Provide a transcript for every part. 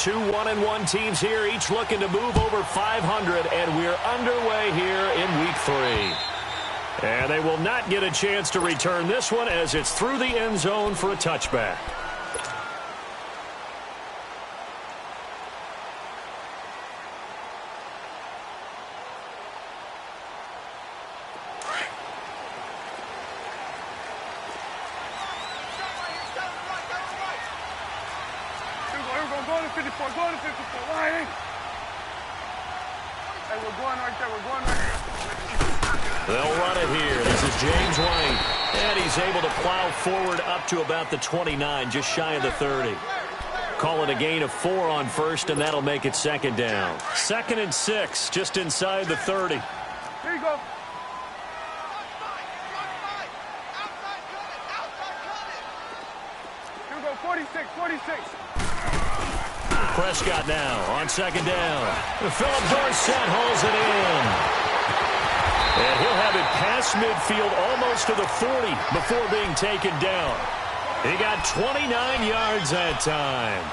Two 1-1 teams here, each looking to move over 500, and we're underway here in Week 3. And they will not get a chance to return this one as it's through the end zone for a touchback. They'll run it here. This is James White. And he's able to plow forward up to about the 29, just shy of the 30. Call it a gain of 4 on first, and that'll make it second down. 2nd and 6, just inside the 30. Here you go. Here we go, 46. Prescott now on second down. Philip Dorsett holds it in. And he'll have it past midfield almost to the 40 before being taken down. He got 29 yards that time.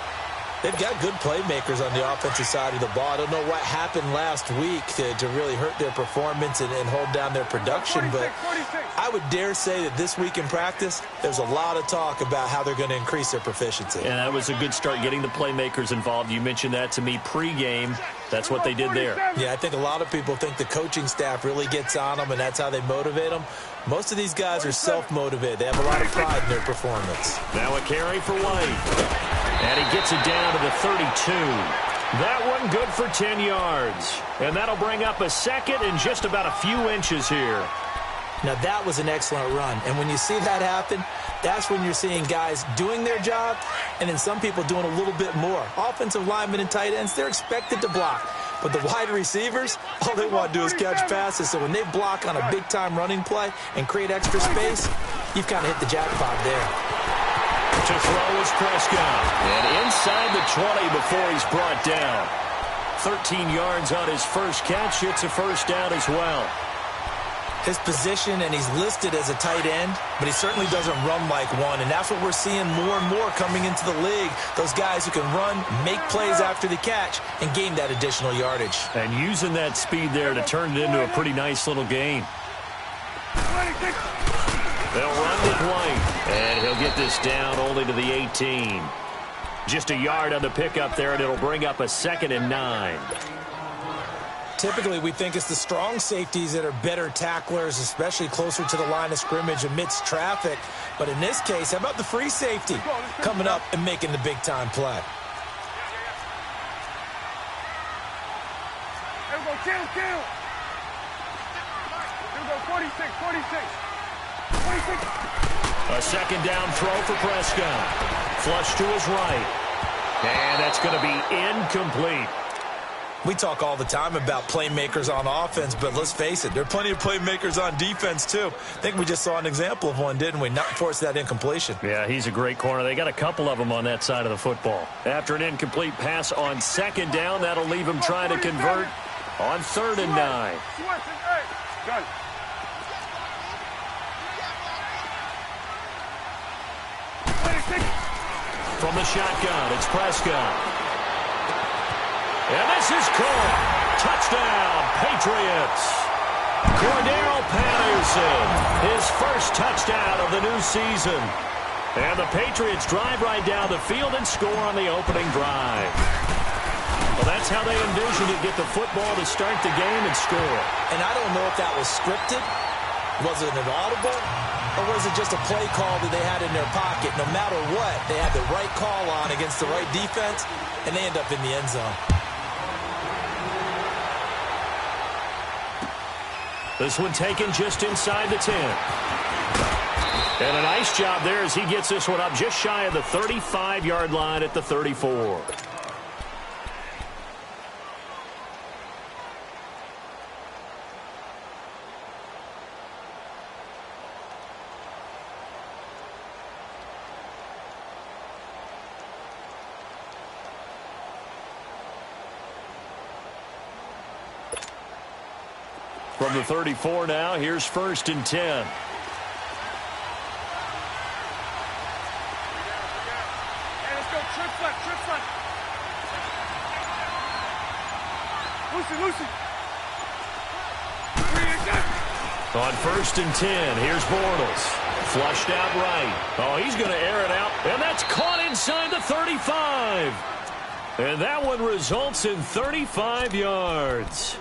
They've got good playmakers on the offensive side of the ball. I don't know what happened last week to really hurt their performance and hold down their production, but I would dare say that this week in practice, there's a lot of talk about how they're going to increase their proficiency. And that was a good start getting the playmakers involved. You mentioned that to me pregame. That's what they did there. Yeah, I think a lot of people think the coaching staff really gets on them, and that's how they motivate them. Most of these guys are self-motivated. They have a lot of pride in their performance. Now a carry for White. And he gets it down to the 32. That one good for 10 yards. And that'll bring up a second and just about a few inches here. Now, that was an excellent run. And when you see that happen, that's when you're seeing guys doing their job and then some people doing a little bit more. Offensive linemen and tight ends, they're expected to block. But the wide receivers, all they want to do is catch passes. So when they block on a big-time running play and create extra space, you've kind of hit the jackpot there. To throw is Prescott. And inside the 20 before he's brought down. 13 yards on his first catch. It's a first down as well. His position, and he's listed as a tight end, but he certainly doesn't run like one. And that's what we're seeing more and more coming into the league. Those guys who can run, make plays after the catch, and gain that additional yardage. And using that speed there to turn it into a pretty nice little gain. They'll run with White, and he'll get this down only to the 18. Just a yard on the pickup there, and it'll bring up a 2nd and 9. Typically, we think it's the strong safeties that are better tacklers, especially closer to the line of scrimmage amidst traffic. But in this case, how about the free safety coming up and making the big-time play? Here we go, kill. Here we go, 46. A second down throw for Prescott. Flush to his right. And that's going to be incomplete. We talk all the time about playmakers on offense, but let's face it, there are plenty of playmakers on defense, too. I think we just saw an example of one, didn't we? Not force that incompletion. Yeah, he's a great corner. They got a couple of them on that side of the football. After an incomplete pass on second down, that'll leave him trying to convert on 3rd and 9. Done. From the shotgun, it's Prescott. And this is caught. Touchdown, Patriots. Cordero Patterson, his first touchdown of the new season. And the Patriots drive right down the field and score on the opening drive. Well, that's how they envisioned it, get the football to start the game and score. And I don't know if that was scripted. Was it an audible? Or was it just a play call that they had in their pocket? No matter what, they had the right call on against the right defense, and they end up in the end zone. This one taken just inside the 10. And a nice job there as he gets this one up just shy of the 35-yard line at the 34. From the 34 now, here's 1st and 10. Lucy. On 1st and 10, here's Bortles. Flushed out right. Oh, he's going to air it out, and that's caught inside the 35. And that one results in 35 yards.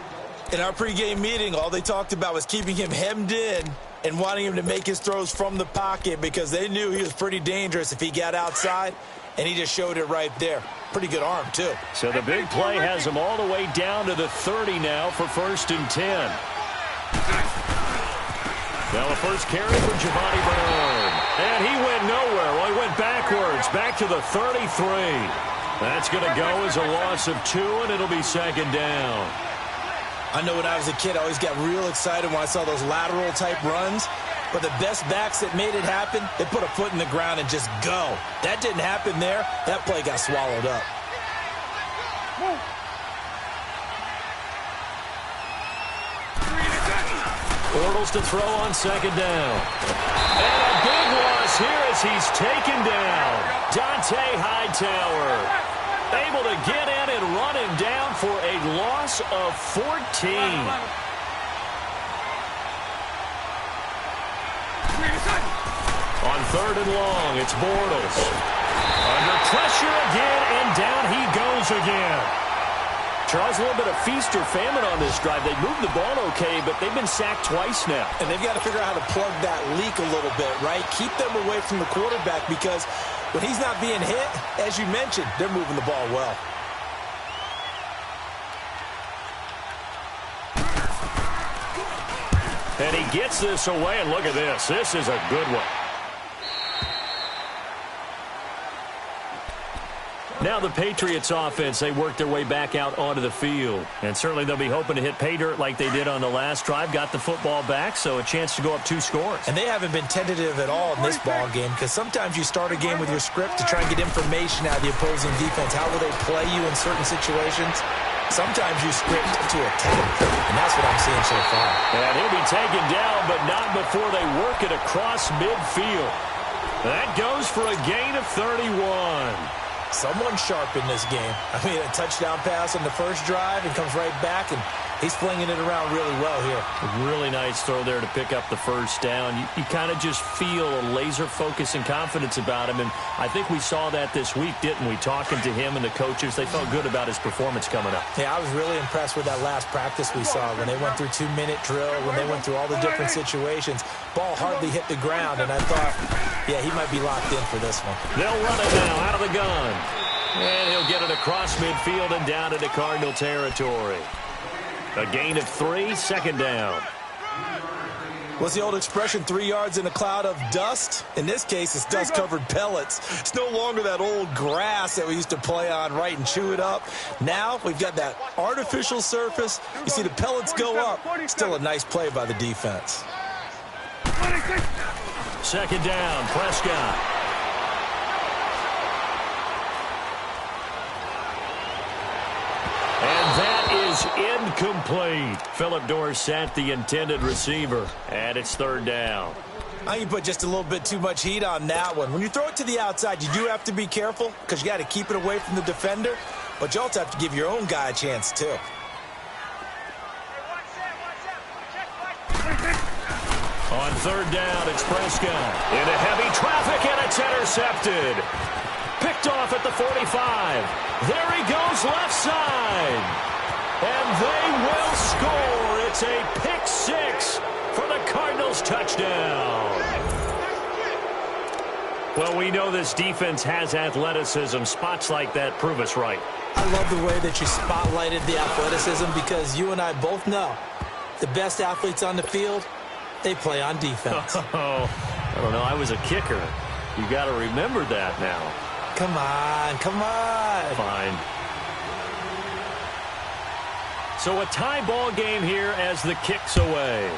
In our pregame meeting, all they talked about was keeping him hemmed in and wanting him to make his throws from the pocket because they knew he was pretty dangerous if he got outside, and he just showed it right there. Pretty good arm, too. So the big play has him all the way down to the 30 now for 1st and 10. Now the first carry for Giovanni Bernard. And he went nowhere. Well, he went backwards, back to the 33. That's going to go as a loss of 2, and it'll be 2nd down. I know when I was a kid, I always got real excited when I saw those lateral-type runs. But the best backs that made it happen, they put a foot in the ground and just go. That didn't happen there. That play got swallowed up. Bortles to throw on 2nd down. And a big loss here as he's taken down. Dante Hightower able to get in and run him down for a loss of 14. On 3rd and long, it's Bortles. Under pressure again, and down he goes again. Charles, a little bit of feast or famine on this drive. They moved the ball okay, but they've been sacked twice now. And they've got to figure out how to plug that leak a little bit, right? Keep them away from the quarterback because when he's not being hit, as you mentioned, they're moving the ball well. And he gets this away, and look at this. This is a good one. Now the Patriots offense, they work their way back out onto the field. And certainly they'll be hoping to hit pay dirt like they did on the last drive. Got the football back, so a chance to go up 2 scores. And they haven't been tentative at all in this ball game because sometimes you start a game with your script to try and get information out of the opposing defense. How will they play you in certain situations? Sometimes you script to attack, and that's what I'm seeing so far. And he'll be taken down, but not before they work it across midfield. That goes for a gain of 31. Someone sharp in this game. I mean, a touchdown pass on the first drive and comes right back, and he's flinging it around really well here. A really nice throw there to pick up the first down. You kind of just feel a laser focus and confidence about him, and I think we saw that this week, didn't we? Talking to him and the coaches, they felt good about his performance coming up. Yeah, I was really impressed with that last practice we saw when they went through 2-minute drill, when they went through all the different situations. Ball hardly hit the ground, and I thought, yeah, he might be locked in for this one. They'll run it now out of the gun. And he'll get it across midfield and down into Cardinal territory. A gain of 3, 2nd down. What's the old expression, 3 yards in a cloud of dust? In this case, it's dust-covered pellets. It's no longer that old grass that we used to play on, right, and chew it up. Now we've got that artificial surface. You see the pellets go up. Still a nice play by the defense. 2nd down, Prescott. And that is incomplete. Philip Dorsett, the intended receiver. And it's 3rd down. I can put just a little bit too much heat on that one. When you throw it to the outside, you do have to be careful because you got to keep it away from the defender. But you also have to give your own guy a chance, too. On 3rd down, it's Prescott. Into heavy traffic, and it's intercepted. Picked off at the 45. There he goes left side. And they will score. It's a pick 6 for the Cardinals touchdown. Well, we know this defense has athleticism. Spots like that prove us right. I love the way that you spotlighted the athleticism because you and I both know the best athletes on the field, they play on defense. Oh, I don't know. I was a kicker. You got to remember that now. Come on, come on. Fine. So a tie ball game here as the kick's away.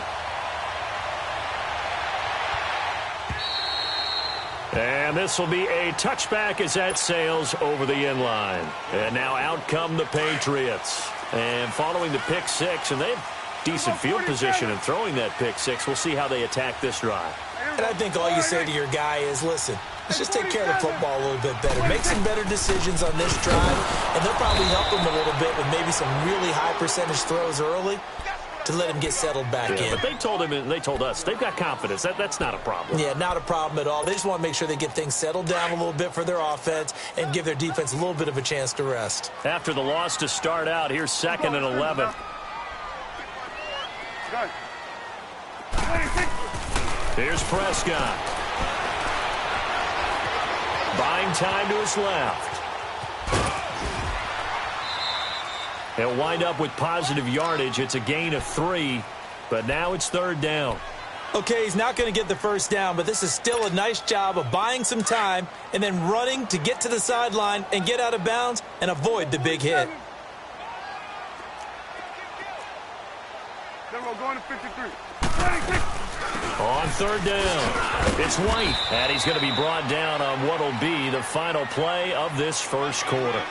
And this will be a touchback as that sails over the end line. And now out come the Patriots. And following the pick 6, and they have decent field position in throwing that pick 6. We'll see how they attack this drive. And I think all you say to your guy is, listen, Let's just take care of the football a little bit better. Make some better decisions on this drive, and they'll probably help him a little bit with maybe some really high percentage throws early to let him get settled back in. But they told him and they told us they've got confidence. That's not a problem. Yeah, not a problem at all. They just want to make sure they get things settled down a little bit for their offense and give their defense a little bit of a chance to rest. After the loss to start out, here's 2nd and 11. Here's Prescott. Buying time to his left. He'll wind up with positive yardage. It's a gain of 3, but now it's 3rd down. Okay, he's not going to get the first down, but this is still a nice job of buying some time and then running to get to the sideline and get out of bounds and avoid the big hit. Then we're going to 53. On 3rd down, it's White, and he's going to be brought down on what will be the final play of this first quarter.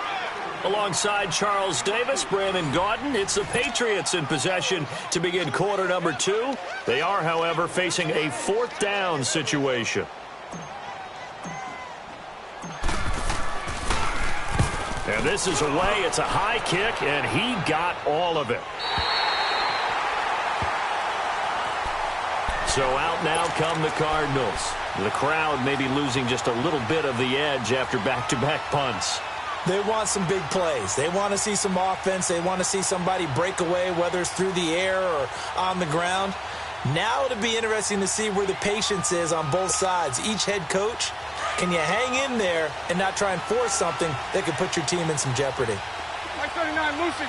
Alongside Charles Davis, Brandon Gaudin, it's the Patriots in possession to begin quarter number 2. They are, however, facing a 4th down situation. And this is away. It's a high kick, and he got all of it. So out now come the Cardinals. The crowd may be losing just a little bit of the edge after back-to-back punts. They want some big plays. They want to see some offense. They want to see somebody break away, whether it's through the air or on the ground. Now it'll be interesting to see where the patience is on both sides. Each head coach, can you hang in there and not try and force something that could put your team in some jeopardy? 39, Lucy.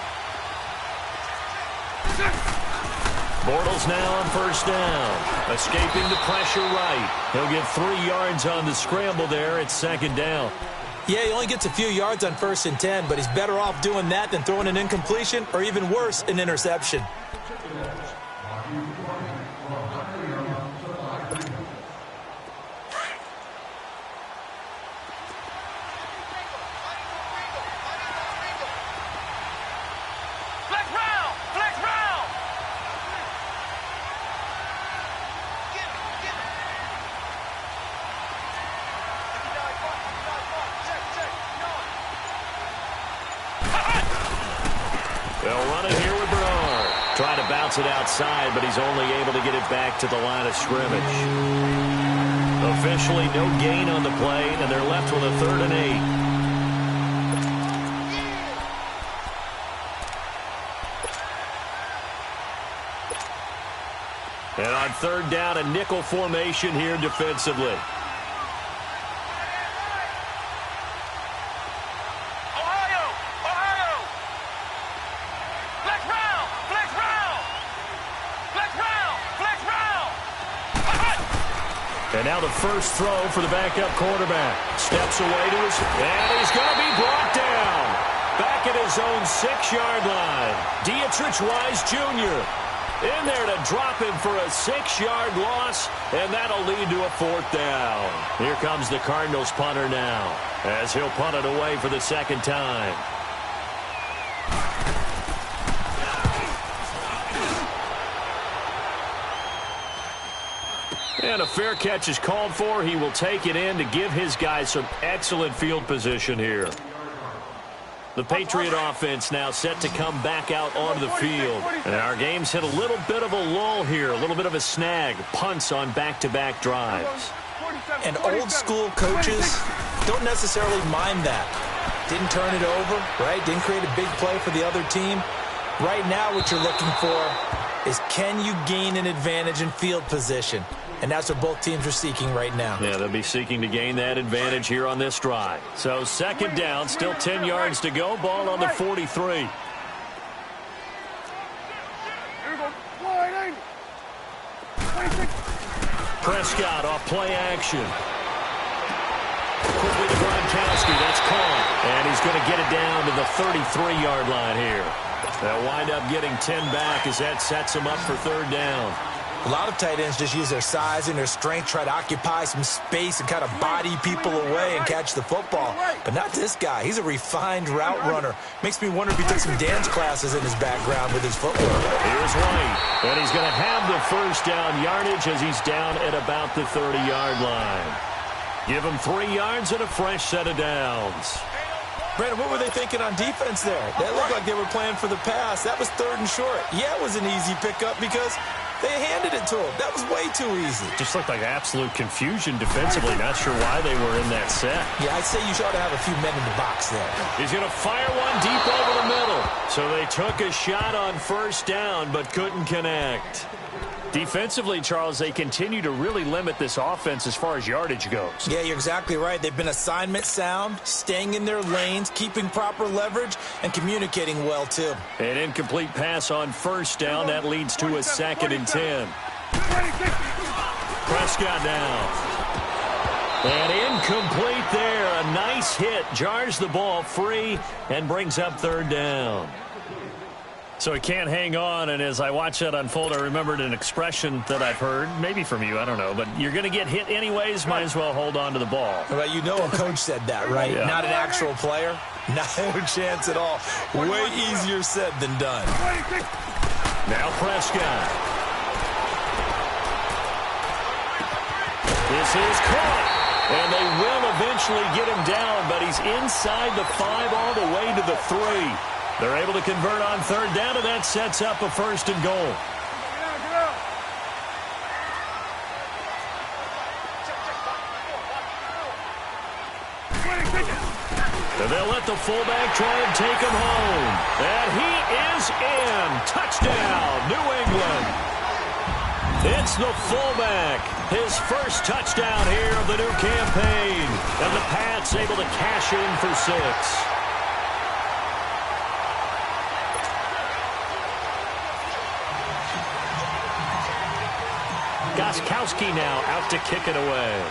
Bortles now on 1st down. Escaping the pressure right. He'll get 3 yards on the scramble there. It's 2nd down. Yeah, he only gets a few yards on 1st and 10, but he's better off doing that than throwing an incompletion or even worse, an interception. They'll run it here with Bernard. Trying to bounce it outside, but he's only able to get it back to the line of scrimmage. Officially no gain on the play, and they're left with a 3rd and 8. And on 3rd down, a nickel formation here defensively. And now the first throw for the backup quarterback. Steps away to his, and he's going to be brought down. Back at his own 6-yard line. Dietrich Wise Jr. in there to drop him for a 6-yard loss, and that'll lead to a 4th down. Here comes the Cardinals punter now, as he'll punt it away for the 2nd time. And a fair catch is called for. He will take it in to give his guys some excellent field position here. The Patriot offense now set to come back out onto the field. And our game's hit a little bit of a lull here, a little bit of a snag. Punts on back-to-back drives. And old-school coaches don't necessarily mind that. Didn't turn it over, right? Didn't create a big play for the other team. Right now what you're looking for is, can you gain an advantage in field position? And that's what both teams are seeking right now. Yeah, they'll be seeking to gain that advantage here on this drive. So 2nd down, still 10 yards to go. Ball on the 43. Prescott off play action. Quickly to Gronkowski. That's caught. And he's going to get it down to the 33-yard line here. They'll wind up getting 10 back as that sets them up for 3rd down. A lot of tight ends just use their size and their strength, try to occupy some space and kind of body people away and catch the football. But not this guy. He's a refined route runner. Makes me wonder if he took some dance classes in his background with his footwork. Here's White. And he's going to have the 1st down yardage as he's down at about the 30-yard line. Give them 3 yards and a fresh set of downs. Brandon, what were they thinking on defense there? That looked like they were playing for the pass. That was 3rd and short. Yeah, it was an easy pickup because they handed it to him. That was way too easy. Just looked like absolute confusion defensively. Not sure why they were in that set. Yeah, I'd say you should have a few men in the box there. He's going to fire one deep over the middle. So they took a shot on 1st down but couldn't connect. Defensively, Charles, they continue to really limit this offense as far as yardage goes. Yeah, you're exactly right. They've been assignment sound, staying in their lanes, keeping proper leverage, and communicating well, too. An incomplete pass on 1st down. That leads to a 2nd and 10. Prescott down. And incomplete there. A nice hit. Jars the ball free and brings up 3rd down. So he can't hang on, and as I watch that unfold, I remembered an expression that I've heard, maybe from you, I don't know, but you're going to get hit anyways, might as well hold on to the ball. Well, you know a coach said that, right? Yeah. Not an actual player. Not a chance at all. Way easier said than done. Now Prescott. This is caught, and they will eventually get him down, but he's inside the 5 all the way to the 3. They're able to convert on 3rd down, and that sets up a 1st and goal. And they'll let the fullback try and take him home. And he is in. Touchdown, New England. It's the fullback. His first touchdown here of the new campaign. And the Pats able to cash in for 6. Gostkowski now out to kick it away.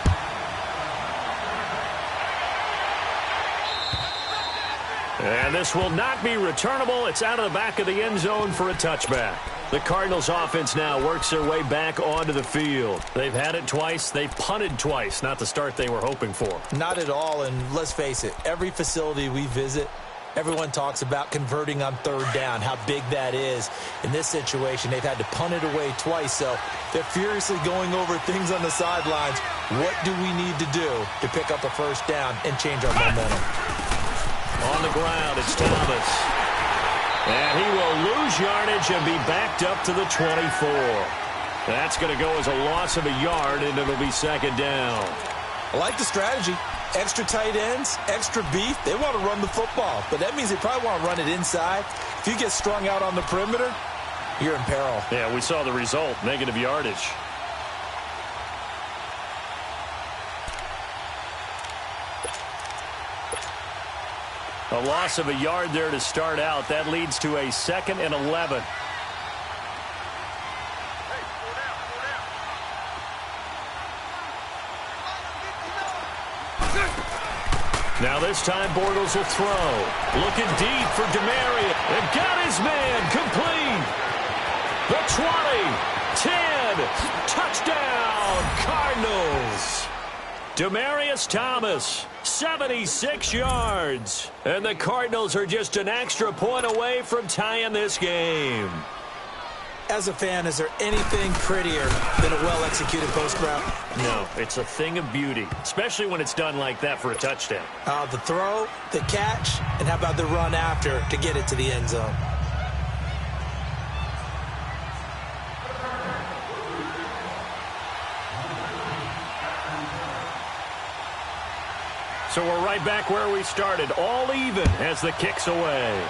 And this will not be returnable. It's out of the back of the end zone for a touchback. The Cardinals offense now works their way back onto the field. They've had it twice. They've punted twice. Not the start they were hoping for. Not at all, and let's face it, every facility we visit, everyone talks about converting on 3rd down, how big that is. In this situation, they've had to punt it away twice, so they're furiously going over things on the sidelines. What do we need to do to pick up a 1st down and change our momentum? On the ground, it's Thomas. And he will lose yardage and be backed up to the 24. That's going to go as a loss of a yard, and it'll be 2nd down. I like the strategy. Extra tight ends, extra beef. They want to run the football, but that means they probably want to run it inside. If you get strung out on the perimeter, you're in peril. Yeah, we saw the result, negative yardage. A loss of a yard there to start out. That leads to a 2nd and 11. Now this time Bortles will throw. Looking deep for Demarius. And got his man complete. The 20, 10, touchdown Cardinals. Demaryius Thomas, 76 yards. And the Cardinals are just an extra point away from tying this game. As a fan, is there anything prettier than a well-executed post route? No, it's a thing of beauty, especially when it's done like that for a touchdown. The throw, the catch, and how about the run after to get it to the end zone? So we're right back where we started, all even as the kick's away.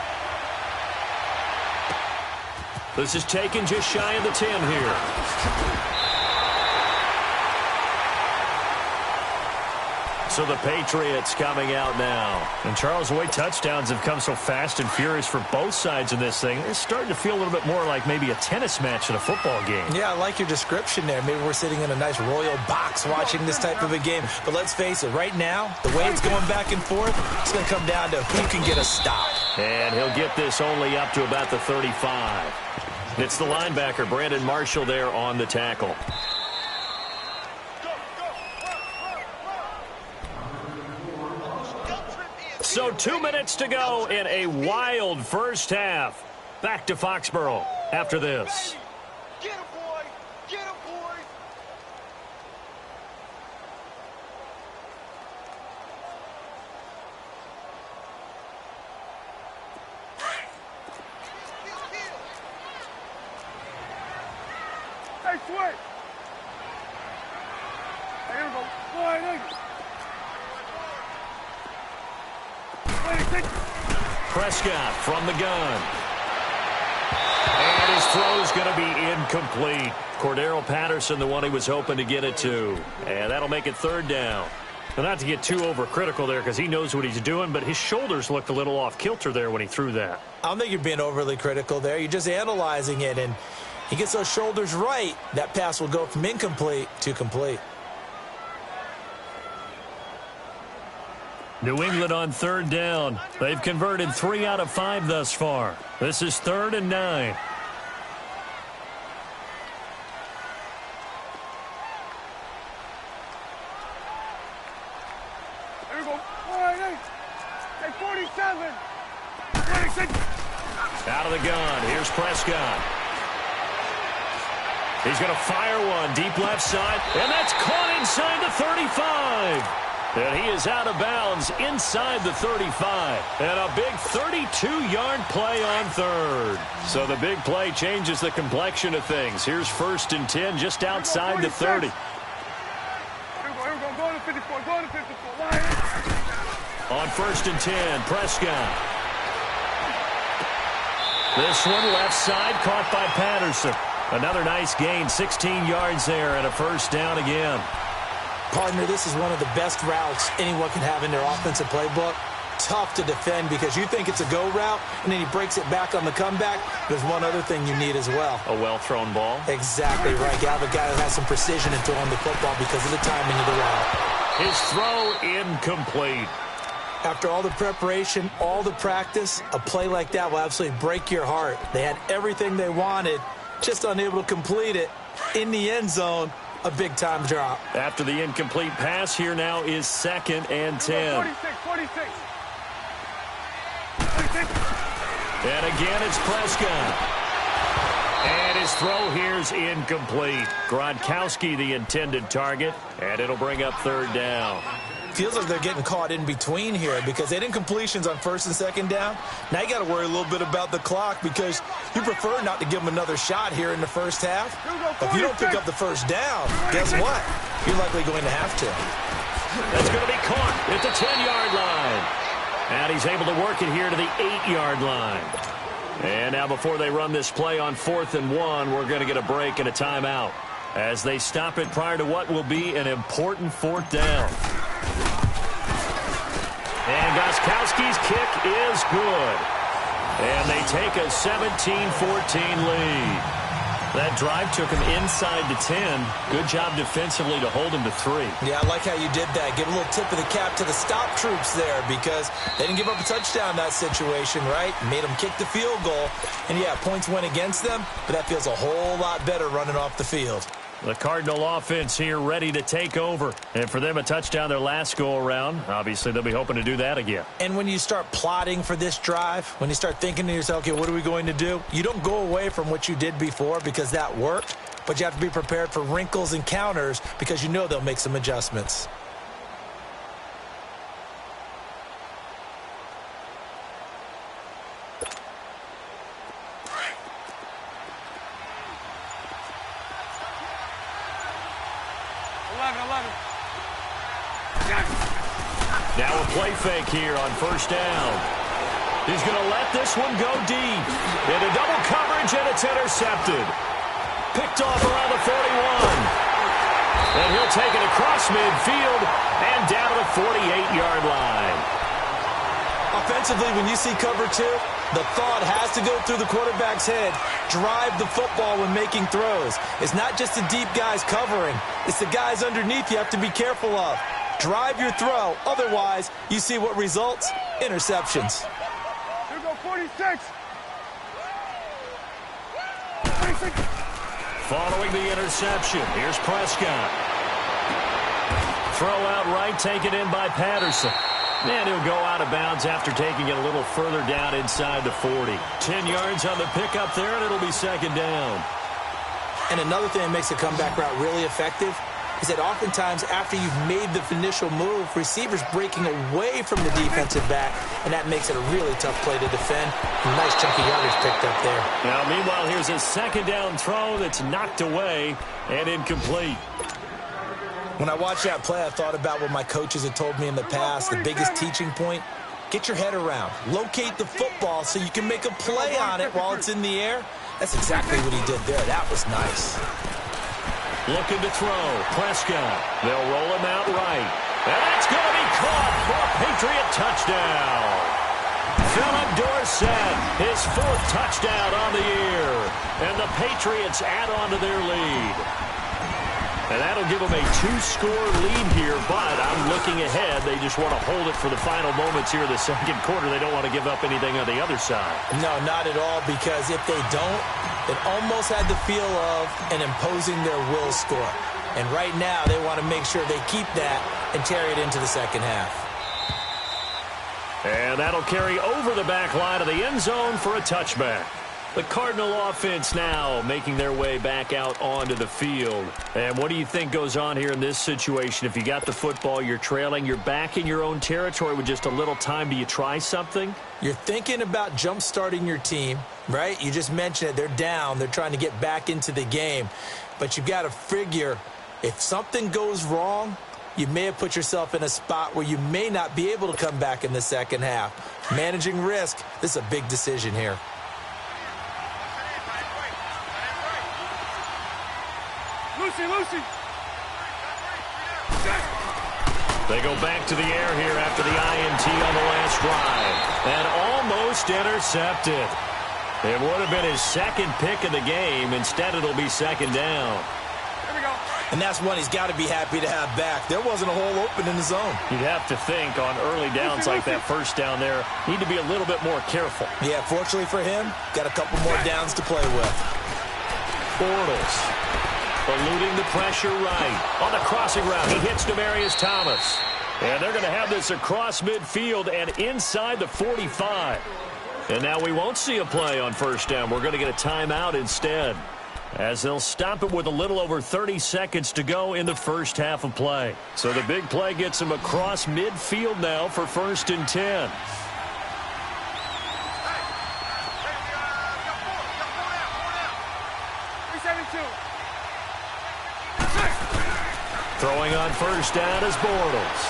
This is taken just shy of the 10 here. So the Patriots coming out now. And Charles, the way touchdowns have come so fast and furious for both sides of this thing, it's starting to feel a little bit more like maybe a tennis match in a football game. Yeah, I like your description there. Maybe we're sitting in a nice royal box watching this type of a game. But let's face it, right now, the way it's going back and forth, it's going to come down to who can get a stop. And he'll get this only up to about the 35. It's the linebacker, Brandon Marshall, there on the tackle. So 2 minutes to go in a wild first half. Back to Foxborough after this. Get him, boy! Get him, boy! Switch. Here we go. Slide in. Prescott from the gun. And his throw's going to be incomplete. Cordero Patterson, the one he was hoping to get it to. And that'll make it 3rd down. Well, not to get too overcritical there because he knows what he's doing, but his shoulders looked a little off kilter there when he threw that. I don't think you're being overly critical there. You're just analyzing it, and he gets those shoulders right. That pass will go from incomplete to complete. New England on 3rd down. They've converted 3 out of 5 thus far. This is 3rd and 9. Here we go. Slide in. Take 47. 26. Out of the gun. Here's Prescott. He's going to fire one deep left side, and that's caught inside the 35. And he is out of bounds inside the 35. And a big 32-yard play on 3rd. So the big play changes the complexion of things. Here's 1st and 10 just outside the 30. Here we go. Go to 54. Go to 54. On 1st and 10, Prescott. This one left side caught by Patterson. Another nice gain, 16 yards there and a 1st down again. Partner, this is one of the best routes anyone can have in their offensive playbook. Tough to defend because you think it's a go route, and then he breaks it back on the comeback. There's one other thing you need as well. A well-thrown ball. Exactly right. You have a guy who has some precision in throwing the football because of the timing of the route. His throw incomplete. After all the preparation, all the practice, a play like that will absolutely break your heart. They had everything they wanted, just unable to complete it. In the end zone, a big-time drop. After the incomplete pass, here now is 2nd and 10. 46. And again, it's Prescott. And his throw here's incomplete. Gronkowski, the intended target, and it'll bring up 3rd down. Feels like they're getting caught in between here because they did incompletions on 1st and 2nd down. Now you got to worry a little bit about the clock because you prefer not to give them another shot here in the 1st half. If you don't pick up the 1st down, guess what? You're likely going to have to. That's going to be caught at the 10-yard line. And he's able to work it here to the 8-yard line. And now before they run this play on 4th and 1, we're going to get a break and a timeout as they stop it prior to what will be an important 4th down. And Gronkowski's kick is good. And they take a 17-14 lead. That drive took him inside the 10. Good job defensively to hold him to 3. Yeah, I like how you did that. Give a little tip of the cap to the stop troops there because they didn't give up a touchdown in that situation, right? Made them kick the field goal. And, yeah, points went against them, but that feels a whole lot better running off the field. The Cardinal offense here ready to take over. And for them, a touchdown their last go-around. Obviously, they'll be hoping to do that again. And when you start plotting for this drive, when you start thinking to yourself, okay, what are we going to do? You don't go away from what you did before because that worked, but you have to be prepared for wrinkles and counters because you know they'll make some adjustments. Now a play fake here on 1st down. He's going to let this one go deep. Into double coverage, and it's intercepted. Picked off around the 41. And he'll take it across midfield and down to the 48-yard line. Offensively, when you see cover 2, the thought has to go through the quarterback's head. Drive the football when making throws. It's not just the deep guys covering. It's the guys underneath you have to be careful of. Drive your throw. Otherwise, you see what results? Interceptions. Here we go, 46. Following the interception, here's Prescott. Throw out right, taken in by Patterson. And he'll go out of bounds after taking it a little further down inside the 40. 10 yards on the pickup there, and it'll be 2nd down. And another thing that makes a comeback route really effective, is that oftentimes after you've made the initial move, receivers breaking away from the defensive back, and that makes it a really tough play to defend. A nice chunk of yardage picked up there. Now, meanwhile, here's a second down throw that's knocked away and incomplete. When I watched that play, I thought about what my coaches had told me in the past. The biggest teaching point, get your head around. Locate the football so you can make a play on it while it's in the air. That's exactly what he did there. That was nice. Looking to throw. Prescott. They'll roll him out right. And that's going to be caught for a Patriot touchdown. Philip Dorsett, his 4th touchdown on the year. And the Patriots add on to their lead. And that'll give them a 2-score lead here, but I'm looking ahead. They just want to hold it for the final moments here in the second quarter. They don't want to give up anything on the other side. No, not at all, because if they don't, it almost had the feel of an imposing their will score. And right now, they want to make sure they keep that and carry it into the second half. And that'll carry over the back line of the end zone for a touchback. The Cardinal offense now making their way back out onto the field. And what do you think goes on here in this situation? If you got the football, you're trailing, you're back in your own territory with just a little time. Do you try something? You're thinking about jump-starting your team, right? You just mentioned it. They're down. They're trying to get back into the game. But you've got to figure if something goes wrong, you may have put yourself in a spot where you may not be able to come back in the second half. Managing risk, this is a big decision here. Lucy. They go back to the air here after the INT on the last drive. And almost intercepted. It would have been his second pick of the game. Instead, it'll be second down. Here we go. And that's one he's got to be happy to have back. There wasn't a hole open in the zone. You'd have to think on early downs like that first down there, need to be a little bit more careful. Yeah, fortunately for him, got a couple more downs to play with. Bortles. Eluding the pressure right. On the crossing route, he hits Demaryius Thomas. And they're going to have this across midfield and inside the 45. And now we won't see a play on first down. We're going to get a timeout instead, as they'll stop it with a little over 30 seconds to go in the first half of play. So the big play gets them across midfield now for 1st and 10. Throwing on first down is Bortles.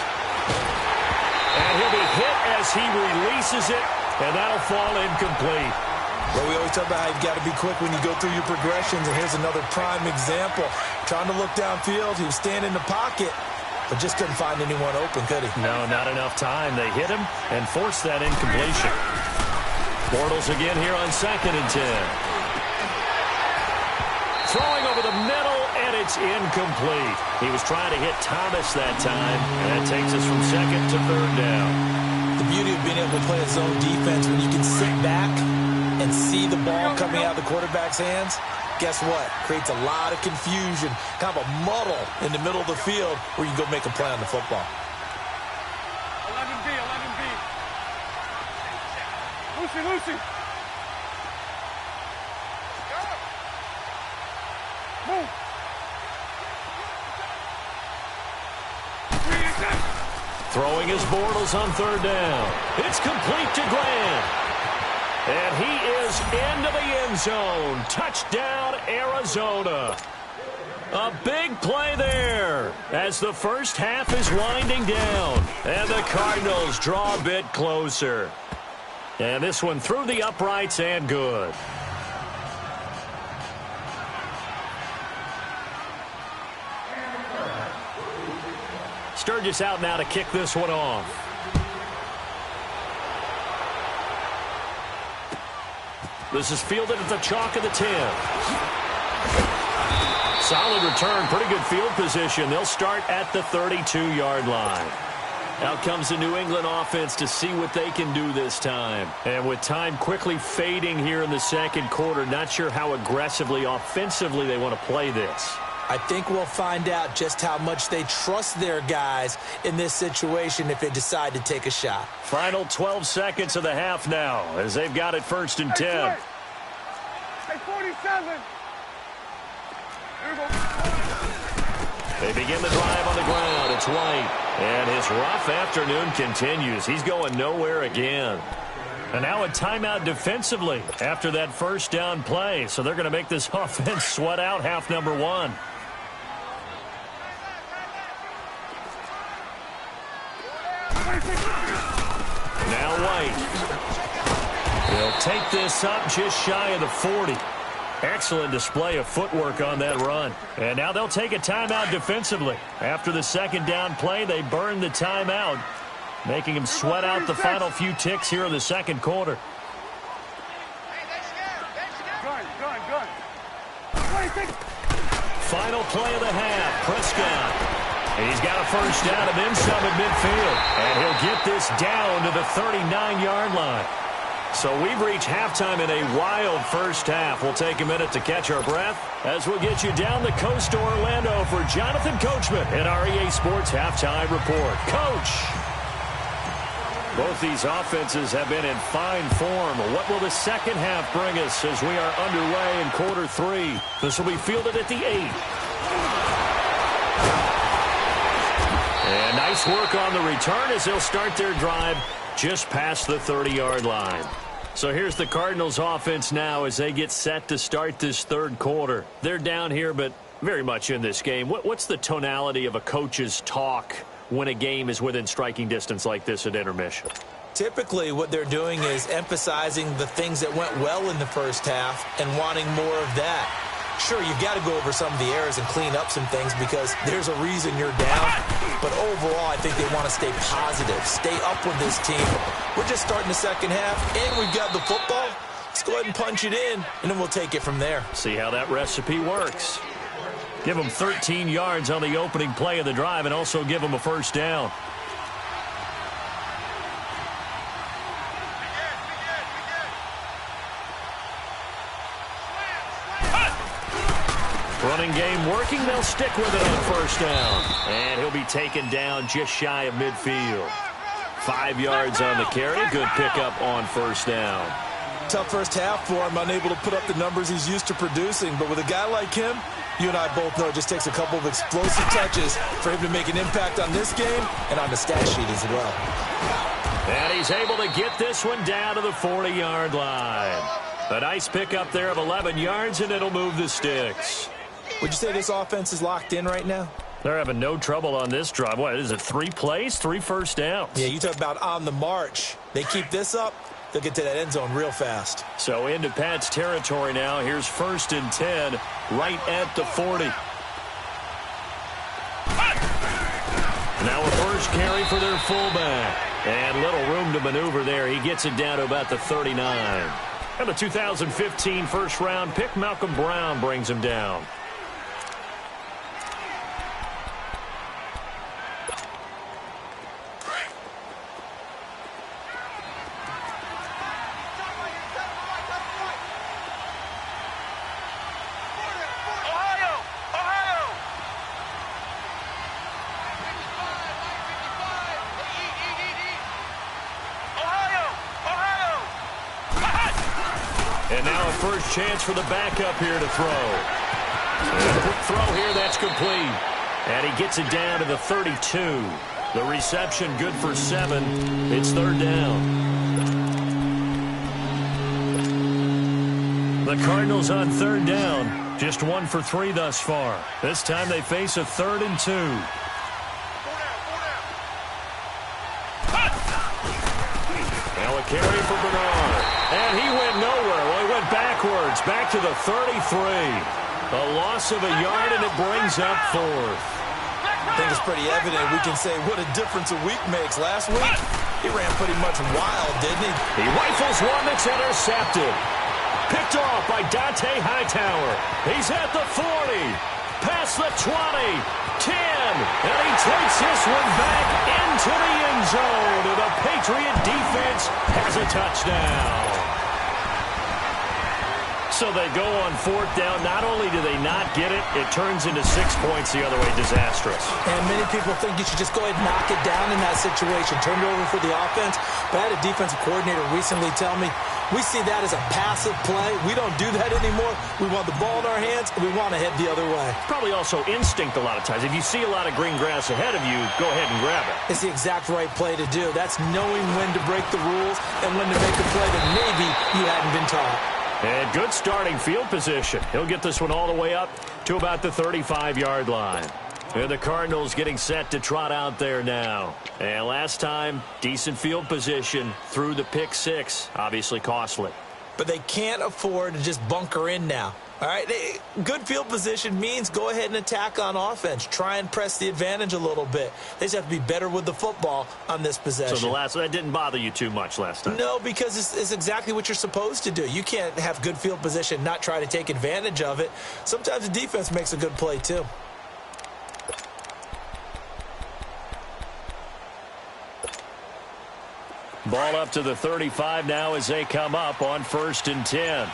And he'll be hit as he releases it, and that'll fall incomplete. Well, we always talk about how you've got to be quick when you go through your progressions, and here's another prime example. Trying to look downfield, he was standing in the pocket, but just couldn't find anyone open, could he? No, not enough time. They hit him and forced that incompletion. Bortles again here on 2nd and 10. Throwing over the middle, and it's incomplete. He was trying to hit Thomas that time, and that takes us from 2nd to 3rd down. The beauty of being able to play a zone defense when you can sit back and see the ball coming out of the quarterback's hands, guess what? Creates a lot of confusion, kind of a muddle in the middle of the field where you go make a play on the football. 11B. Lucy. Move. Throwing his Bortles on 3rd down. It's complete to Grant. And he is into the end zone. Touchdown, Arizona. A big play there as the first half is winding down. And the Cardinals draw a bit closer. And this one through the uprights and good. Sturgis out now to kick this one off. This is fielded at the chalk of the 10. Solid return, pretty good field position. They'll start at the 32-yard line. Out comes the New England offense to see what they can do this time. And with time quickly fading here in the second quarter, not sure how aggressively, offensively they want to play this. I think we'll find out just how much they trust their guys in this situation if they decide to take a shot. Final 12 seconds of the half now as they've got it 1st and 10. Hey, 47. Here we go. They begin the drive on the ground. It's White. And his rough afternoon continues. He's going nowhere again. And now a timeout defensively after that first down play. So they're going to make this offense sweat out half number one. Now White. He'll take this up just shy of the 40. Excellent display of footwork on that run. And now they'll take a timeout defensively. After the second down play, they burn the timeout, making him sweat out the final few ticks here in the second quarter. Final play of the half, Prescott. He's got a first down and then some at midfield. And he'll get this down to the 39-yard line. So we've reached halftime in a wild first half. We'll take a minute to catch our breath as we'll get you down the coast to Orlando for Jonathan Coachman in our EA Sports Halftime Report. Coach! Both these offenses have been in fine form. What will the second half bring us as we are underway in quarter three? This will be fielded at the 8. And nice work on the return as they'll start their drive just past the 30-yard line. So here's the Cardinals offense now as they get set to start this third quarter. They're down here, but very much in this game. What's the tonality of a coach's talk when a game is within striking distance like this at intermission? Typically, what they're doing is emphasizing the things that went well in the first half and wanting more of that. Sure, you've got to go over some of the errors and clean up some things because there's a reason you're down. But overall, I think they want to stay positive, stay up with this team. We're just starting the second half, and we've got the football. Let's go ahead and punch it in, and then we'll take it from there. See how that recipe works. Give them 13 yards on the opening play of the drive and also give them a first down. Running game working. They'll stick with it on first down. And he'll be taken down just shy of midfield. 5 yards on the carry. Good pickup on first down. Tough first half for him. Unable to put up the numbers he's used to producing. But with a guy like him, you and I both know it just takes a couple of explosive touches for him to make an impact on this game and on the stat sheet as well. And he's able to get this one down to the 40-yard line. A nice pickup there of 11 yards, and it'll move the sticks. Would you say this offense is locked in right now? They're having no trouble on this drive. What is it, 3 plays, 3 first downs? Yeah, you talk about on the march. They keep this up, they'll get to that end zone real fast. So into Pat's territory now. Here's 1st and 10, right at the 40. Now a first carry for their fullback. And little room to maneuver there. He gets it down to about the 39. And the 2015 first-round pick, Malcolm Brown, brings him down. And now a first chance for the backup here to throw. And a quick throw here, that's complete. And he gets it down to the 32. The reception good for 7. It's 3rd down. The Cardinals on 3rd down. Just 1 for 3 thus far. This time they face a 3rd and 2. Now a carry for Bernard. And he went nowhere. Well, he went backwards, back to the 33. A loss of a yard, and it brings up 4th. I think it's pretty evident. We can say what a difference a week makes. Last week, he ran pretty much wild, didn't he? He rifles one that's intercepted. Picked off by Dante Hightower. He's at the 40. Past the 20. 10. And he takes this one back into the end zone. And the Patriot defense has a touchdown. So they go on 4th down. Not only do they not get it, it turns into 6 points the other way. Disastrous. And many people think you should just go ahead and knock it down in that situation. Turn it over for the offense. But I had a defensive coordinator recently tell me, We see that as a passive play. We don't do that anymore. We want the ball in our hands, and we want to head the other way. Probably also instinct a lot of times. If you see a lot of green grass ahead of you, go ahead and grab it. It's the exact right play to do. That's knowing when to break the rules and when to make a play that maybe you hadn't been taught. And good starting field position. He'll get this one all the way up to about the 35-yard line. And the Cardinals getting set to trot out there now. And last time, decent field position through the pick six. Obviously costly. But they can't afford to just bunker in now. All right, good field position means go ahead and attack on offense. Try and press the advantage a little bit. They just have to be better with the football on this possession. So that didn't bother you too much last time? No, because it's exactly what you're supposed to do. You can't have good field position, not try to take advantage of it. Sometimes the defense makes a good play too. Ball up to the 35 now as they come up on 1st and 10.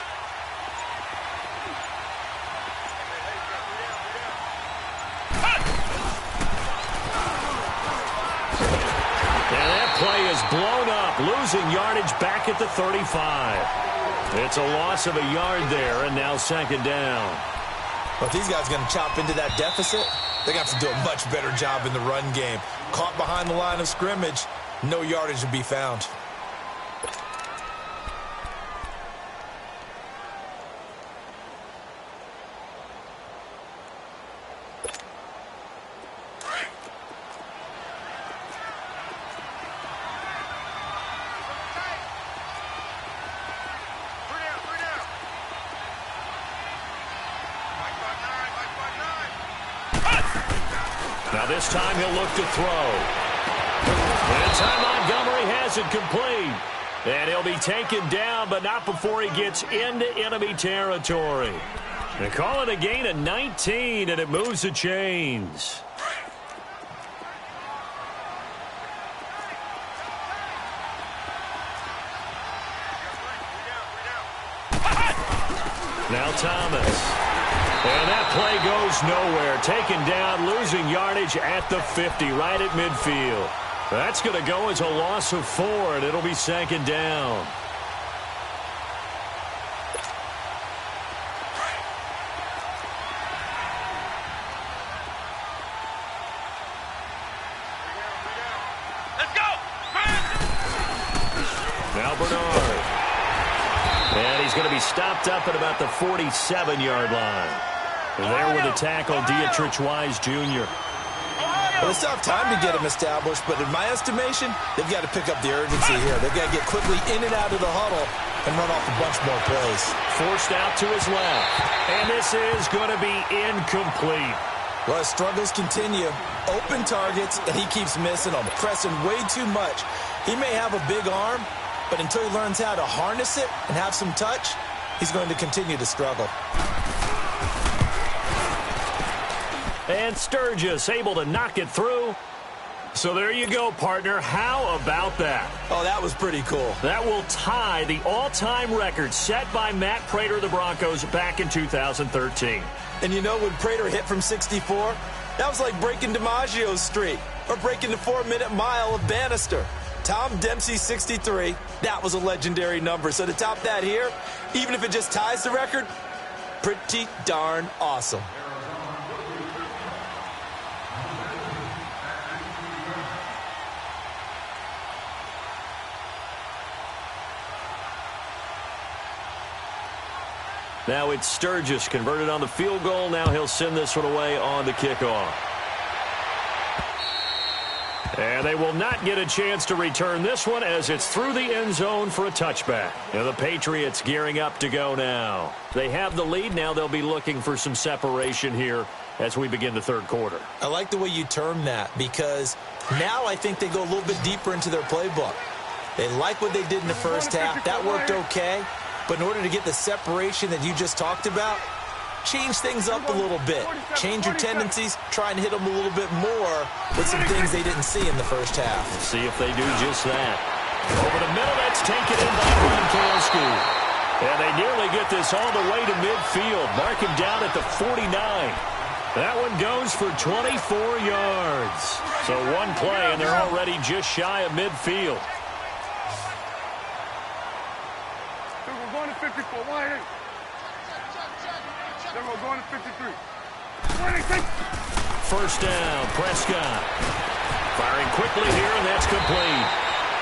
Play is blown up, losing yardage back at the 35. It's a loss of a yard there, and now 2nd down. Well, if these guys are going to chop into that deficit, they're going to have to do a much better job in the run game. Caught behind the line of scrimmage, no yardage to be found. Now this time he'll look to throw. And Ty Montgomery has it complete. And he'll be taken down, but not before he gets into enemy territory. They call it a gain of 19, and it moves the chains. Now Thomas. And that play goes nowhere. Taken down, losing yardage at the 50, right at midfield. That's going to go as a loss of 4, and it'll be 2nd down. Let's go! Now Bernard. And he's going to be stopped up at about the 47-yard line. There with a tackle, Dietrich Wise Jr. Well, it's tough time to get him established, but in my estimation, they've got to pick up the urgency here. They've got to get quickly in and out of the huddle and run off a bunch more plays. Forced out to his left. And this is going to be incomplete. Well, his struggles continue. Open targets, and he keeps missing them, pressing way too much. He may have a big arm, but until he learns how to harness it and have some touch, he's going to continue to struggle. And Sturgis able to knock it through. So there you go, partner. How about that? Oh, that was pretty cool. That will tie the all-time record set by Matt Prater of the Broncos back in 2013. And you know, when Prater hit from 64, that was like breaking DiMaggio's streak or breaking the 4-minute mile of Bannister. Tom Dempsey, 63, that was a legendary number. So to top that here, even if it just ties the record, pretty darn awesome. Now it's Sturgis converted on the field goal. Now he'll send this one away on the kickoff. And they will not get a chance to return this one as it's through the end zone for a touchback. And the Patriots gearing up to go now. They have the lead. Now they'll be looking for some separation here as we begin the 3rd quarter. I like the way you term that because now I think they go a little bit deeper into their playbook. They like what they did in the first half. That worked okay. But in order to get the separation that you just talked about, change things up a little bit. Change your tendencies. Try and hit them a little bit more with some things they didn't see in the first half. We'll see if they do just that. Over the middle, that's taken in by Gronkowski. And they nearly get this all the way to midfield. Mark him down at the 49. That one goes for 24 yards. So one play, and they're already just shy of midfield. 54. 188. Then we're going to 53. 186. First down, Prescott. Firing quickly here, and that's complete.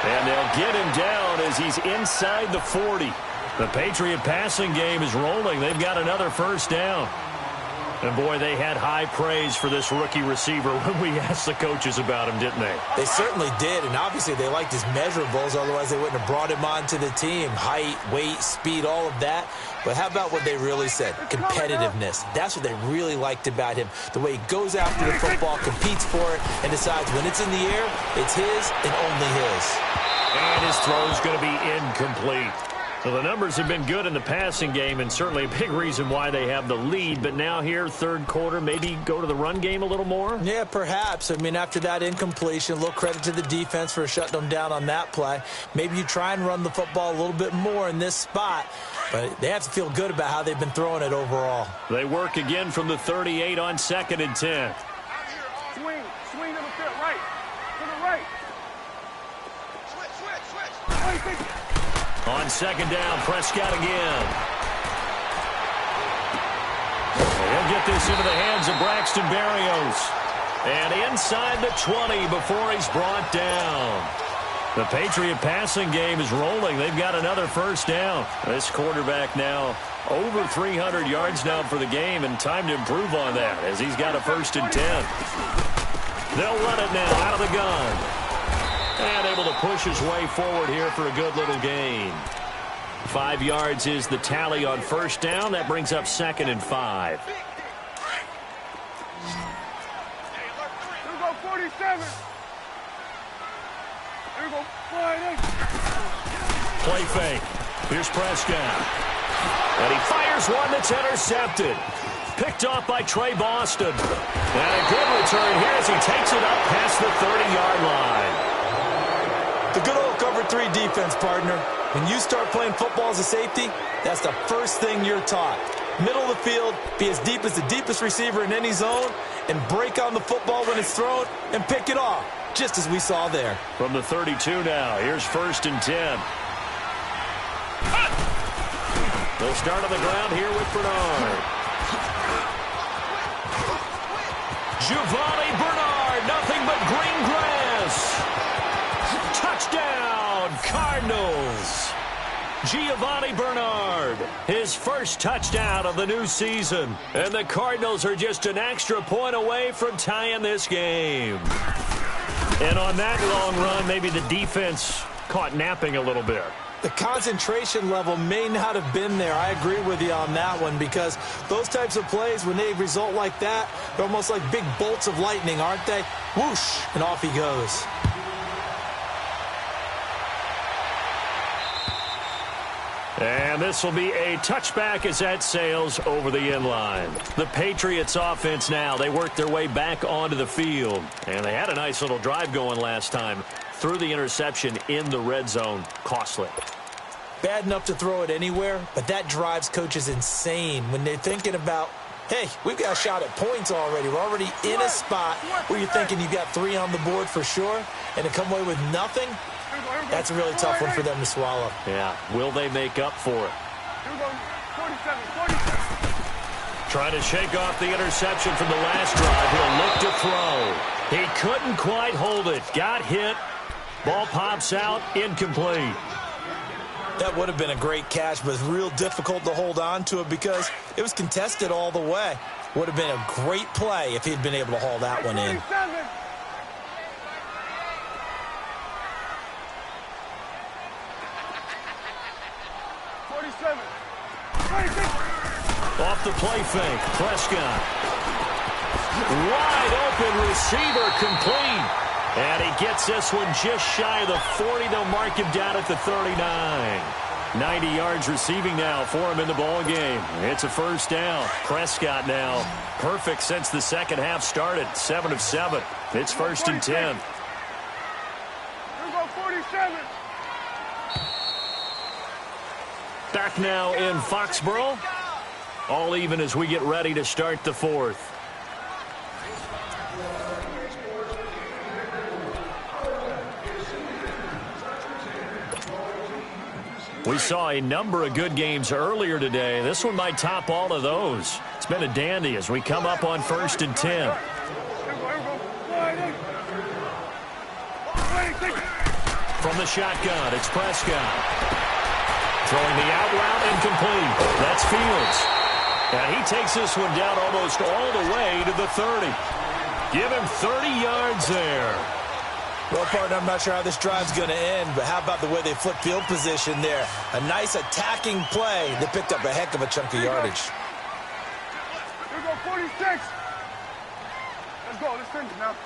And they'll get him down as he's inside the 40. The Patriot passing game is rolling. They've got another first down. And, boy, they had high praise for this rookie receiver when we asked the coaches about him, didn't they? They certainly did, and obviously they liked his measurables. Otherwise, they wouldn't have brought him onto the team. Height, weight, speed, all of that. But how about what they really said? Competitiveness. That's what they really liked about him. The way he goes after the football, competes for it, and decides when it's in the air, it's his and only his. And his throw's going to be incomplete. So the numbers have been good in the passing game, and certainly a big reason why they have the lead. But now here, third quarter, maybe go to the run game a little more? Yeah, perhaps. I mean, after that incompletion, a little credit to the defense for shutting them down on that play. Maybe you try and run the football a little bit more in this spot. But they have to feel good about how they've been throwing it overall. They work again from the 38 on 2nd and 10. Swing to the field, right. To the right. Switch. On 2nd down, Prescott again. He'll get this into the hands of Braxton Berrios. And inside the 20 before he's brought down. The Patriot passing game is rolling. They've got another first down. This quarterback now over 300 yards now for the game, and time to improve on that as he's got a 1st and 10. They'll run it now out of the gun. And able to push his way forward here for a good little gain. 5 yards is the tally on first down. That brings up 2nd and 5. Here we go, 47. Here we go, 48. Play fake. Here's Prescott. And he fires one that's intercepted. Picked off by Trey Boston. And a good return here as he takes it up past the 30-yard line. The good old cover 3 defense, partner. When you start playing football as a safety, that's the first thing you're taught. Middle of the field, be as deep as the deepest receiver in any zone, and break on the football when it's thrown and pick it off, just as we saw there. From the 32 now, here's 1st and 10. They'll start on the ground here with Bernard. Giovanni Bernard, nothing but green grass. Touchdown, Cardinals. Giovanni Bernard, his first touchdown of the new season. And the Cardinals are just an extra point away from tying this game. And on that long run, maybe the defense caught napping a little bit. The concentration level may not have been there. I agree with you on that one, because those types of plays, when they result like that, they're almost like big bolts of lightning, aren't they? Whoosh, and off he goes. And this will be a touchback as that sails over the end line. The Patriots offense now, they work their way back onto the field. And they had a nice little drive going last time. Threw the interception in the red zone. Costly. Bad enough to throw it anywhere, but that drives coaches insane when they're thinking about, hey, we've got a shot at points already. We're already in a spot where you're thinking you got 3 on the board for sure, and to come away with nothing, that's a really tough one for them to swallow. Yeah, will they make up for it? Here we go, 47. Trying to shake off the interception from the last drive. He'll look to throw. He couldn't quite hold it. Got hit. Ball pops out. Incomplete. That would have been a great catch, but it's real difficult to hold on to it because it was contested all the way. Would have been a great play if he'd been able to haul that one in. 47. Off the play fake, Prescott. Wide open receiver, complete. And he gets this one just shy of the 40. They'll mark him down at the 39. 90 yards receiving now for him in the ball game. It's a first down. Prescott now perfect since the second half started. 7 of 7. It's 1st and 10. Here we go, 47. Back now in Foxborough. All even as we get ready to start the 4th. We saw a number of good games earlier today. This one might top all of those. It's been a dandy as we come up on 1st and 10. From the shotgun, it's Prescott. Throwing the out route incomplete. That's Fields. And he takes this one down almost all the way to the 30. Give him 30 yards there. Well, partner, I'm not sure how this drive's going to end, but how about the way they flip field position there? A nice attacking play that picked up a heck of a chunk of yardage. Here we go, 46. Let's go. Let's finish now.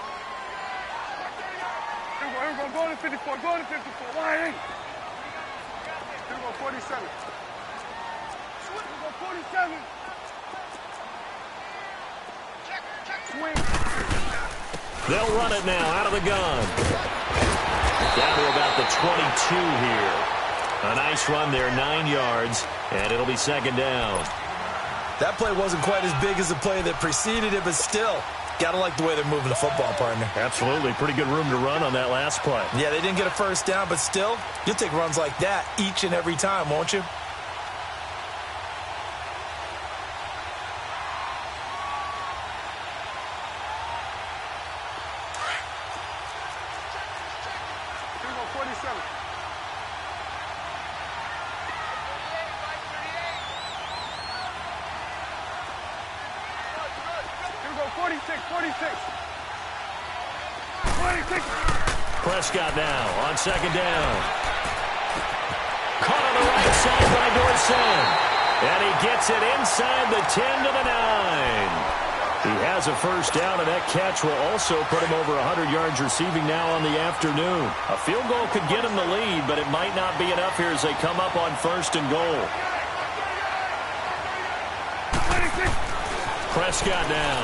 Here we go. Go to 54. Go to 54. Why ain't? Here we go, 47. Here we go, 47. Swing. They'll run it now out of the gun. Down to about the 22 here. A nice run there, 9 yards, and it'll be 2nd down. That play wasn't quite as big as the play that preceded it, but still, gotta like the way they're moving the football, partner. Absolutely. Pretty good room to run on that last play. Yeah, they didn't get a first down, but still, you'll take runs like that each and every time, won't you? Prescott now on 2nd down. Caught on the right side by Dorsett. And he gets it inside the 10 to the 9. He has a first down, and that catch will also put him over 100 yards receiving now on the afternoon. A field goal could get him the lead, but it might not be enough here as they come up on 1st and goal. Prescott now.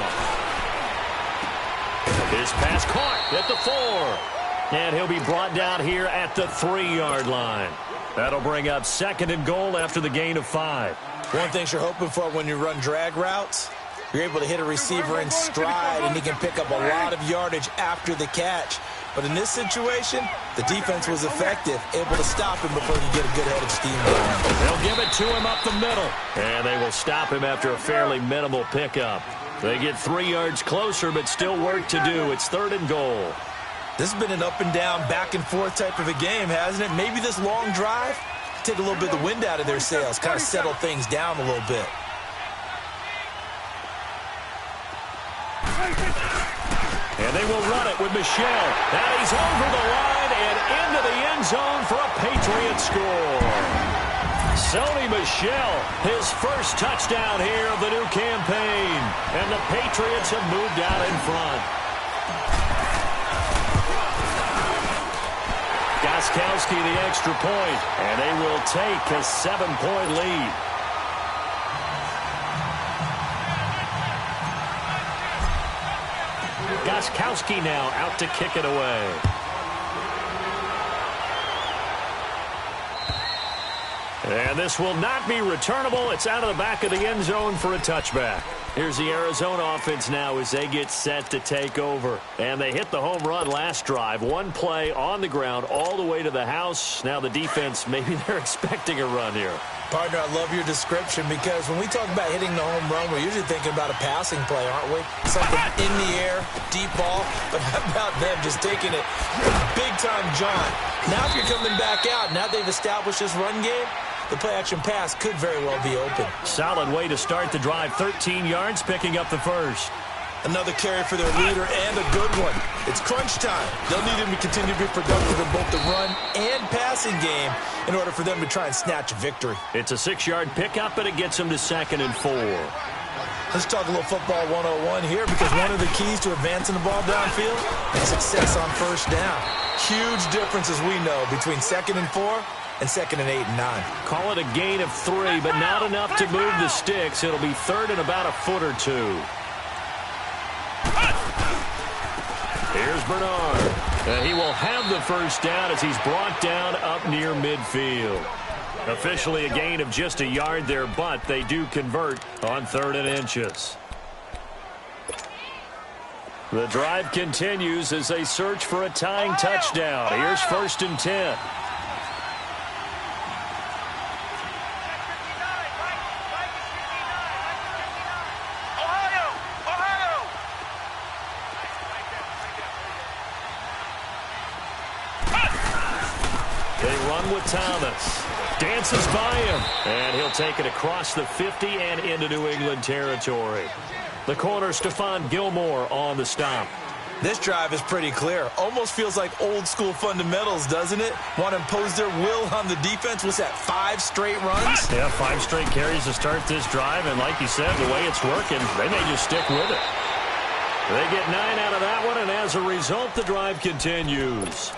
His pass caught at the 4. And he'll be brought down here at the 3-yard line. That'll bring up 2nd and goal after the gain of 5. One thing you're hoping for when you run drag routes, you're able to hit a receiver in stride, and he can pick up a lot of yardage after the catch. But in this situation, the defense was effective, able to stop him before he could get a good head of steam going. They'll give it to him up the middle. And they will stop him after a fairly minimal pickup. They get 3 yards closer, but still work to do. It's 3rd and goal. This has been an up-and-down, back-and-forth type of a game, hasn't it? Maybe this long drive, take a little bit of the wind out of their sails, kind of settle things down a little bit. And they will run it with Michel. And he's over the line and into the end zone for a Patriot score. Sony Michel, his first touchdown here of the new campaign. And the Patriots have moved out in front. Gostkowski the extra point, and they will take a 7-point lead. Gostkowski now out to kick it away. And this will not be returnable. It's out of the back of the end zone for a touchback. Here's the Arizona offense now as they get set to take over. And they hit the home run last drive. One play on the ground all the way to the house. Now the defense, maybe they're expecting a run here. Partner, I love your description because when we talk about hitting the home run, we're usually thinking about a passing play, aren't we? Something in the air, deep ball. But how about them just taking it big-time jaunt? Now if you're coming back out, now they've established this run game, the play-action pass could very well be open. Solid way to start the drive. 13 yards, picking up the first. Another carry for their leader and a good one. It's crunch time. They'll need him to continue to be productive in both the run and passing game in order for them to try and snatch a victory. It's a 6-yard pickup, and it gets them to 2nd and 4. Let's talk a little football 101 here because one of the keys to advancing the ball downfield is success on first down. Huge difference, as we know, between 2nd and 4 and 2nd and 8 and 9. Call it a gain of 3, but not enough to move the sticks. It'll be 3rd and about a foot or 2. Here's Bernard. He will have the first down as he's brought down up near midfield. Officially a gain of just a yard there, but they do convert on 3rd and inches. The drive continues as they search for a tying touchdown. Here's 1st and 10. They run with Thomas. Dances by him. And he'll take it across the 50 and into New England territory. The corner, Stephon Gilmore on the stop. This drive is pretty clear. Almost feels like old-school fundamentals, doesn't it? Want to impose their will on the defense. What's that, 5 straight runs? Yeah, 5 straight carries to start this drive. And like you said, the way it's working, they may just stick with it. They get 9 out of that one, and as a result, the drive continues.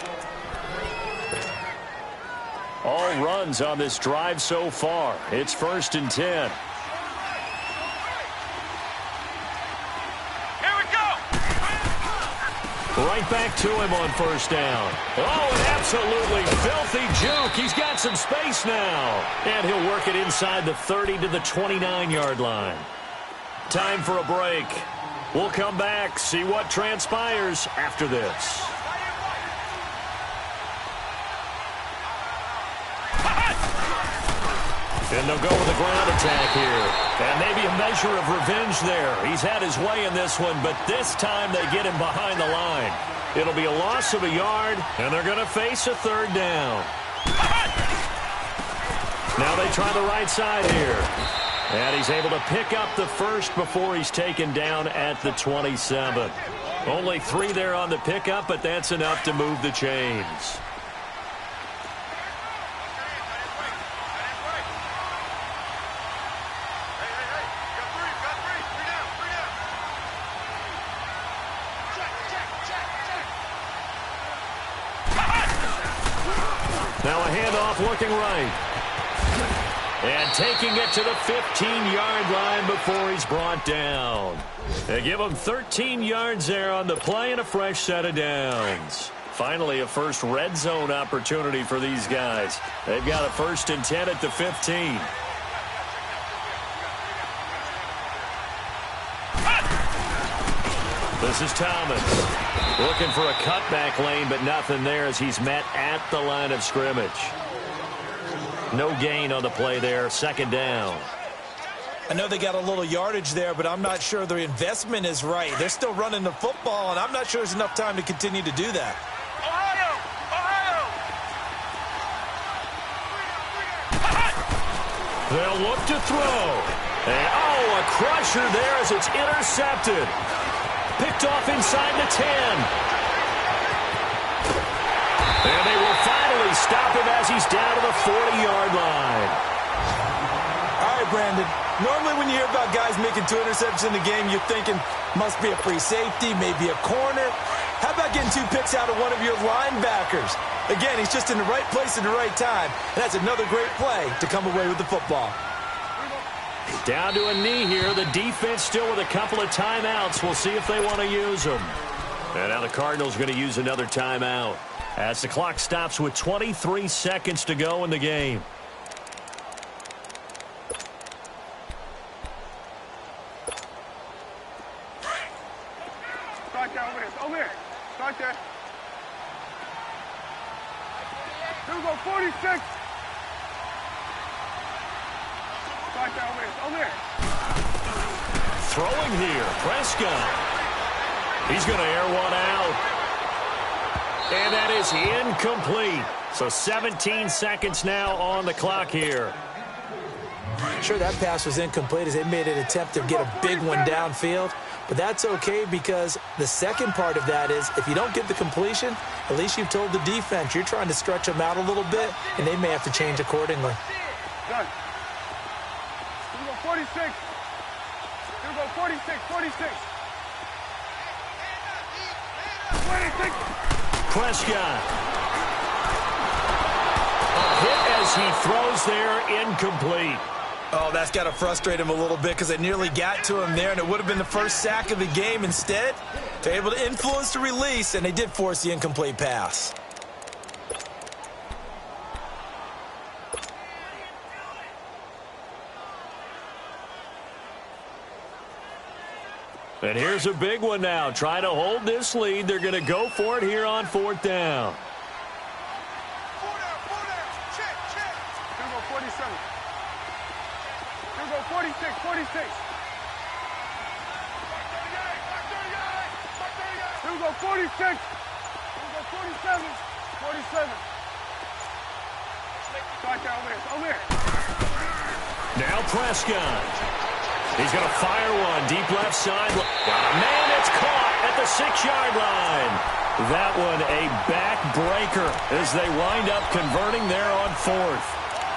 All runs on this drive so far. It's 1st and 10. Right back to him on 1st down. Oh, an absolutely filthy juke. He's got some space now. And he'll work it inside the 30 to the 29-yard line. Time for a break. We'll come back, see what transpires after this. And they'll go with a ground attack here. And maybe a measure of revenge there. He's had his way in this one, but this time they get him behind the line. It'll be a loss of a yard, and they're going to face a 3rd down. Now they try the right side here. And he's able to pick up the 1st before he's taken down at the 27. Only 3 there on the pickup, but that's enough to move the chains. Now a handoff looking right. And taking it to the 15-yard line before he's brought down. They give him 13 yards there on the play and a fresh set of downs. Finally, a first red zone opportunity for these guys. They've got a 1st and 10 at the 15. This is Thomas. Looking for a cutback lane, but nothing there as he's met at the line of scrimmage. No gain on the play there. 2nd down. I know they got a little yardage there, but I'm not sure their investment is right. They're still running the football, and I'm not sure there's enough time to continue to do that. They'll look to throw. And, oh, a crusher there as it's intercepted. Picked off inside the 10. And they will finally stop him as he's down to the 40-yard line. All right, Brandon. Normally when you hear about guys making 2 interceptions in the game, you're thinking must be a free safety, maybe a corner. How about getting 2 picks out of one of your linebackers? Again, he's just in the right place at the right time. And that's another great play to come away with the football. Down to a knee here. The defense still with a couple of timeouts. We'll see if they want to use them. And now the Cardinals going to use another timeout as the clock stops with 23 seconds to go in the game. Start there, over there. Start there. Here we go, 46. Start there, over there. Throwing here, Prescott. He's going to air one out. And that is incomplete. So 17 seconds now on the clock here. Sure, that pass was incomplete as they made an attempt to get a big one downfield. But that's okay because the second part of that is if you don't get the completion, at least you've told the defense you're trying to stretch them out a little bit, and they may have to change accordingly. Done. Here we go, 46. Here we go, 46, 46. 26. Prescott. A hit as he throws there, incomplete. Oh, that's got to frustrate him a little bit because it nearly got to him there, and it would have been the first sack of the game. Instead, they're able to influence the release, and they did force the incomplete pass. And here's a big one now. Trying to hold this lead. They're going to go for it here on 4th down. Check. Here we go, 47. Here we go, 46, 46. Here we go, 46. Here we go, 47, 47. Watch out over here. Now Prescott. He's going to fire one deep left side. Man, it's caught at the 6-yard line. That one a backbreaker as they wind up converting there on 4th.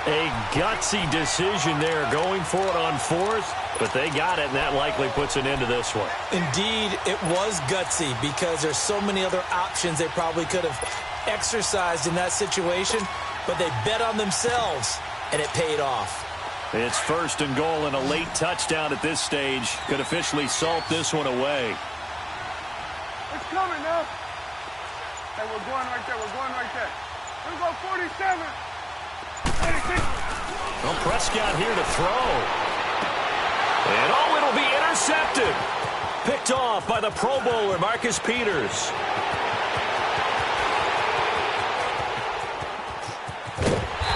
A gutsy decision there going for it on 4th, but they got it, and that likely puts an end to this one. Indeed, it was gutsy because there's so many other options they probably could have exercised in that situation, but they bet on themselves, and it paid off. It's 1st and goal and a late touchdown at this stage. Could officially salt this one away. It's coming now. Hey, we're going right there. We're going right there. We go 47. 86. Well, Prescott here to throw. And oh, it'll be intercepted. Picked off by the Pro Bowler, Marcus Peters.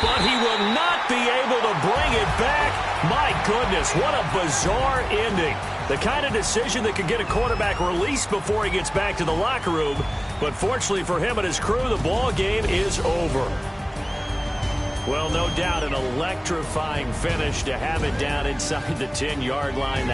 But he will not be able to bring it back. My goodness, what a bizarre ending. The kind of decision that could get a quarterback released before he gets back to the locker room. But fortunately for him and his crew, the ball game is over. Well, no doubt an electrifying finish to have it down inside the 10-yard line.